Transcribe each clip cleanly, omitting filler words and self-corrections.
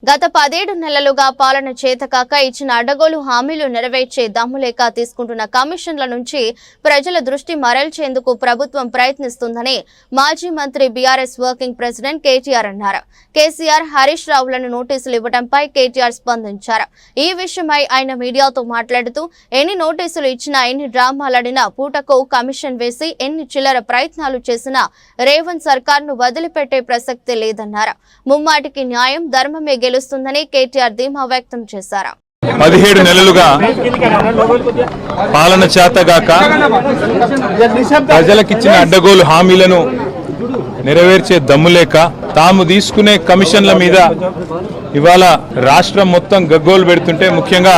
గత 17 నెలలుగా పాలన చేతకాక ఇచ్చిన అడ్డగోలు హామీలు నెరవేర్చే దమ్ములేక తీసుకుంటున్న కమిషన్ల నుంచి ప్రజల దృష్టి మరల్చేందుకు ప్రభుత్వం ప్రయత్నిస్తుందని మాజీ మంత్రి బీఆర్ఎస్ వర్కింగ్ ప్రెసిడెంట్ కేటీఆర్ అన్నారు. కేసీఆర్, హరీష్ రావులను నోటీసులు ఇవ్వడంపై కేటీఆర్ స్పందించారు. ఈ విషయమై ఆయన మీడియాతో మాట్లాడుతూ ఎన్ని నోటీసులు ఇచ్చినా, ఎన్ని డ్రామాలాడినా, పూటకు కమిషన్ వేసి ఎన్ని చిల్లర ప్రయత్నాలు చేసినా రేవంత్ సర్కార్ను వదిలిపెట్టే ప్రసక్తి లేదన్నారు. ముమ్మాటికి న్యాయం, ధర్మమే గెలుస్తుందని కేటీఆర్ ధీమా వ్యక్తం చేశారు. 17 నెలలుగా పాలన చేతగాక ప్రజలకిచ్చిన అడ్డగోలు హామీలను నెరవేర్చే దమ్ములేక తాము తీసుకునే కమిషన్ల మీద ఇవాళ రాష్ట్రం మొత్తం గగ్గోలు పెడుతుంటే, ముఖ్యంగా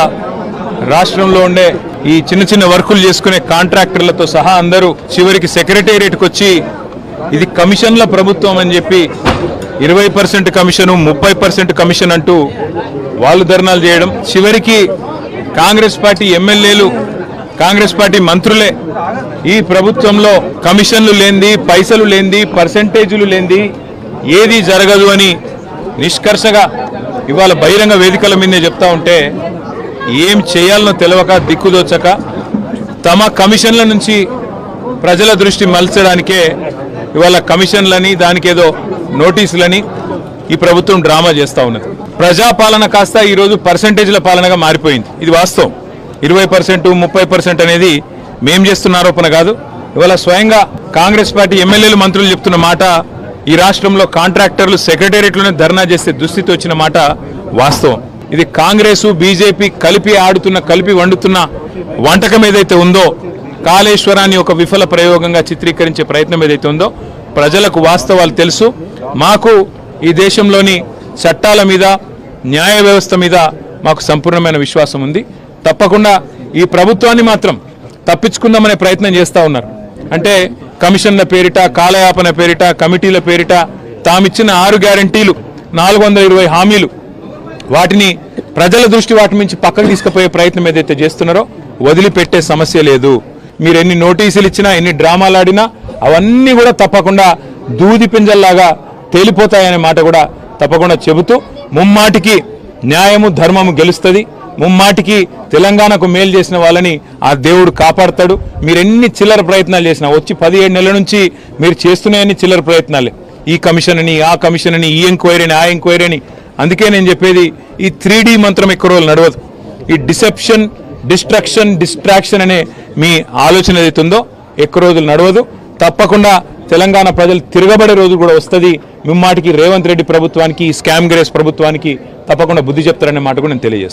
రాష్ట్రంలో ఉండే ఈ చిన్న చిన్న వర్కులు చేసుకునే కాంట్రాక్టర్లతో సహా అందరూ చివరికి సెక్రటేరియట్కి వచ్చి ఇది కమిషన్ల ప్రభుత్వం అని చెప్పి 20% కమిషను, 30% కమిషన్ అంటూ వాళ్ళు ధర్నాలు చేయడం, చివరికి కాంగ్రెస్ పార్టీ ఎమ్మెల్యేలు, కాంగ్రెస్ పార్టీ మంత్రులే ఈ ప్రభుత్వంలో కమిషన్లు లేనిది, పైసలు లేనిది, పర్సెంటేజీలు లేనిది ఏది జరగదు అని నిష్కర్షగా ఇవాళ బహిరంగ వేదికల మీదే చెప్తా ఉంటే ఏం చేయాలనో తెలియక, దిక్కుదోచక తమ కమిషన్ల నుంచి ప్రజల దృష్టి మలచడానికే ఇవాళ కమిషన్లని, దానికేదో నోటీసులని ఈ ప్రభుత్వం డ్రామా చేస్తూ ఉన్నది. ప్రజాపాలన కాస్త ఈరోజు పర్సెంటేజ్ల పాలనగా మారిపోయింది. ఇది వాస్తవం. 20%, 30% అనేది మేం చేస్తున్న ఆరోపణ కాదు. ఇవాళ స్వయంగా కాంగ్రెస్ పార్టీ ఎమ్మెల్యేలు, మంత్రులు చెప్తున్న మాట, ఈ రాష్ట్రంలో కాంట్రాక్టర్లు సెక్రటేరియట్లోనే ధర్నా చేసే దుస్థితి వచ్చిన మాట వాస్తవం. ఇది కాంగ్రెసు, బీజేపీ కలిపి ఆడుతున్న, కలిపి వండుతున్న వంటకం ఏదైతే ఉందో, కాళేశ్వరాన్ని ఒక విఫల ప్రయోగంగా చిత్రీకరించే ప్రయత్నం ఏదైతే ఉందో, ప్రజలకు వాస్తవాలు తెలుసు. మాకు ఈ దేశంలోని చట్టాల మీద, న్యాయ వ్యవస్థ మీద మాకు సంపూర్ణమైన విశ్వాసం ఉంది. తప్పకుండా ఈ ప్రభుత్వాన్ని మాత్రం తప్పించుకుందామనే ప్రయత్నం చేస్తూ ఉన్నారు. అంటే కమిషన్ల పేరిట, కాలయాపన పేరిట, కమిటీల పేరిట తామిచ్చిన 6 గ్యారంటీలు, 420 హామీలు, వాటిని ప్రజల దృష్టి వాటి నుంచి పక్కకు తీసుకుపోయే ప్రయత్నం ఏదైతే చేస్తున్నారో వదిలిపెట్టే సమస్య లేదు. మీరు ఎన్ని నోటీసులు ఇచ్చినా, ఎన్ని డ్రామాలు ఆడినా అవన్నీ కూడా తప్పకుండా దూది పింజల్లాగా తేలిపోతాయనే మాట కూడా తప్పకుండా చెబుతూ, ముమ్మాటికి న్యాయము, ధర్మము గెలుస్తుంది. ముమ్మాటికి తెలంగాణకు మేలు చేసిన వాళ్ళని ఆ దేవుడు కాపాడతాడు. మీరు ఎన్ని చిల్లర ప్రయత్నాలు చేసినా, వచ్చి 17 నెలల నుంచి మీరు చేస్తున్నాయని చిల్లర ప్రయత్నాలే. ఈ కమిషన్ అని, ఆ కమిషన్ అని, ఈ ఎంక్వైరీ అని, ఆ ఎంక్వైరీ అని. అందుకే నేను చెప్పేది, ఈ 3D మంత్రం ఎక్కువ రోజులు నడవదు. ఈ డిసెప్షన్, డిస్ట్రక్షన్, డిస్ట్రాక్షన్ అనే మీ ఆలోచన ఏదైతుందో ఎక్కువ రోజులు నడవదు. తప్పకుండా తెలంగాణ ప్రజలు తిరగబడే రోజు కూడా వస్తుంది. ముమ్మాటికి రేవంత్ రెడ్డి ప్రభుత్వానికి, ఈ స్కామ్ గ్రేస్ ప్రభుత్వానికి తప్పకుండా బుద్ధి చెప్తారనే మాట కూడా నేను తెలియజేస్తాను.